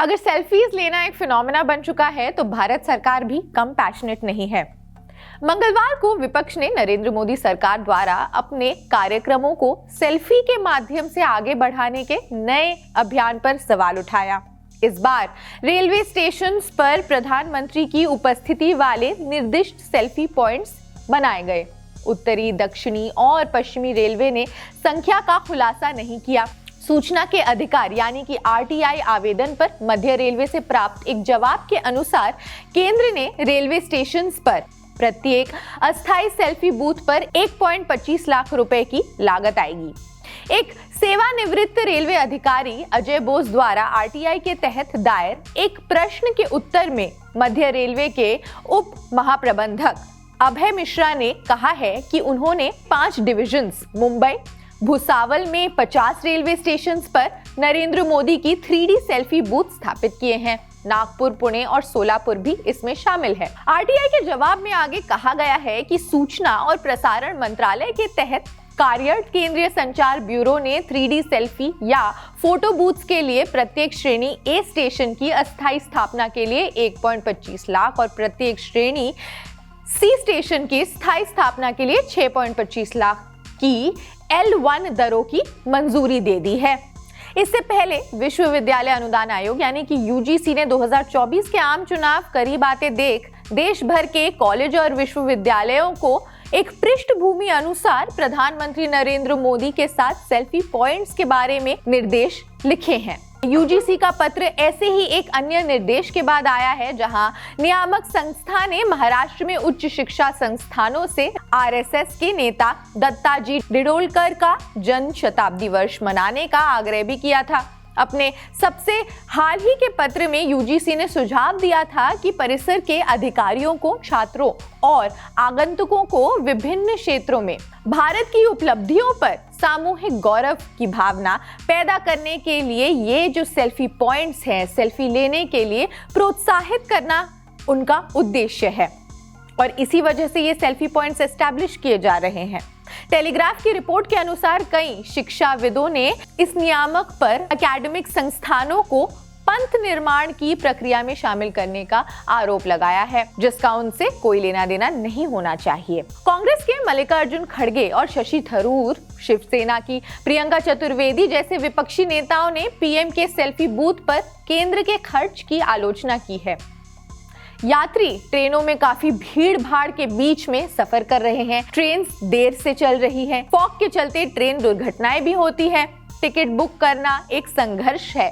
अगर सेल्फीज लेना एक फिनोमेना बन चुका है तो भारत सरकार भी कम पैशनेट नहीं है। मंगलवार को विपक्ष ने नरेंद्र मोदी सरकार द्वारा अपने कार्यक्रमों को सेल्फी के माध्यम से आगे बढ़ाने के नए अभियान पर सवाल उठाया। इस बार रेलवे स्टेशन पर प्रधानमंत्री की उपस्थिति वाले निर्दिष्ट सेल्फी पॉइंट्स बनाए गए। उत्तरी, दक्षिणी और पश्चिमी रेलवे ने संख्या का खुलासा नहीं किया। सूचना के अधिकार यानी कि आरटीआई आवेदन पर मध्य रेलवे से प्राप्त एक जवाब के अनुसार केंद्र ने रेलवे स्टेशन पर प्रत्येक अस्थायी सेल्फी बूथ पर 1.25 लाख रुपए की लागत आएगी। एक सेवानिवृत्त रेलवे अधिकारी अजय बोस द्वारा आरटीआई के तहत दायर एक प्रश्न के उत्तर में मध्य रेलवे के उप महाप्रबंधक अभय मिश्रा ने कहा है कि उन्होंने 5 डिविजन्स मुंबई, भुसावल में 50 रेलवे स्टेशन पर नरेंद्र मोदी की 3D सेल्फी बूथ स्थापित किए हैं। नागपुर, पुणे और सोलापुर भी इसमें शामिल है। आरटीआई के जवाब में आगे कहा गया है कि सूचना और प्रसारण मंत्रालय के तहत कार्यरत केंद्रीय संचार ब्यूरो ने 3D सेल्फी या फोटो बूथ्स के लिए प्रत्येक श्रेणी ए स्टेशन की अस्थायी स्थापना के लिए 1.25 लाख और प्रत्येक श्रेणी सी स्टेशन की स्थायी स्थापना के लिए 6.25 लाख की L1 दरों की मंजूरी दे दी है। इससे पहले विश्वविद्यालय अनुदान आयोग यानी कि यूजीसी ने 2024 के आम चुनाव करीब आते देख देश भर के कॉलेज और विश्वविद्यालयों को एक पृष्ठभूमि अनुसार प्रधानमंत्री नरेंद्र मोदी के साथ सेल्फी पॉइंट्स के बारे में निर्देश लिखे हैं। यूजीसी का पत्र ऐसे ही एक अन्य निर्देश के बाद आया है, जहां नियामक संस्था ने महाराष्ट्र में उच्च शिक्षा संस्थानों से आरएसएस के नेता दत्ताजी डिडोलकर का जन्म शताब्दी वर्ष मनाने का आग्रह भी किया था। अपने सबसे हाल ही के पत्र में यूजीसी ने सुझाव दिया था कि परिसर के अधिकारियों को, छात्रों और आगंतुकों को विभिन्न क्षेत्रों में भारत की उपलब्धियों पर सामूहिक गौरव की भावना पैदा करने के लिए ये जो सेल्फी पॉइंट्स हैं, सेल्फी लेने के लिए प्रोत्साहित करना उनका उद्देश्य है और इसी वजह से ये सेल्फी पॉइंट्स एस्टैब्लिश किए जा रहे हैं। टेलीग्राफ की रिपोर्ट के अनुसार कई शिक्षाविदों ने इस नियामक पर एकेडमिक संस्थानों को पंथ निर्माण की प्रक्रिया में शामिल करने का आरोप लगाया है, जिसका उनसे कोई लेना देना नहीं होना चाहिए। कांग्रेस के मल्लिकार्जुन खड़गे और शशि थरूर, शिवसेना की प्रियंका चतुर्वेदी जैसे विपक्षी नेताओं ने पीएम के सेल्फी बूथ पर केंद्र के खर्च की आलोचना की है। यात्री ट्रेनों में काफी भीड़ भाड़ के बीच में सफर कर रहे हैं। ट्रेन देर से चल रही है। फॉग के चलते ट्रेन दुर्घटनाएं भी होती है। टिकट बुक करना एक संघर्ष है।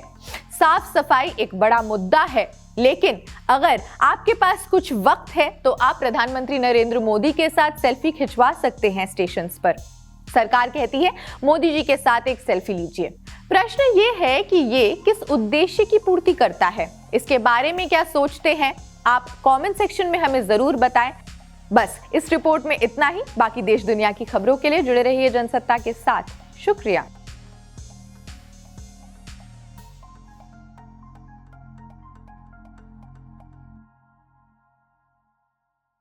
साफ सफाई एक बड़ा मुद्दा है। लेकिन अगर आपके पास कुछ वक्त है तो आप प्रधानमंत्री नरेंद्र मोदी के साथ सेल्फी खिंचवा सकते हैं स्टेशन पर। सरकार कहती है मोदी जी के साथ एक सेल्फी लीजिए। प्रश्न ये है कि ये किस उद्देश्य की पूर्ति करता है। इसके बारे में क्या सोचते हैं आप कमेंट सेक्शन में हमें जरूर बताएं। बस इस रिपोर्ट में इतना ही। बाकी देश दुनिया की खबरों के लिए जुड़े रहिए जनसत्ता के साथ। शुक्रिया।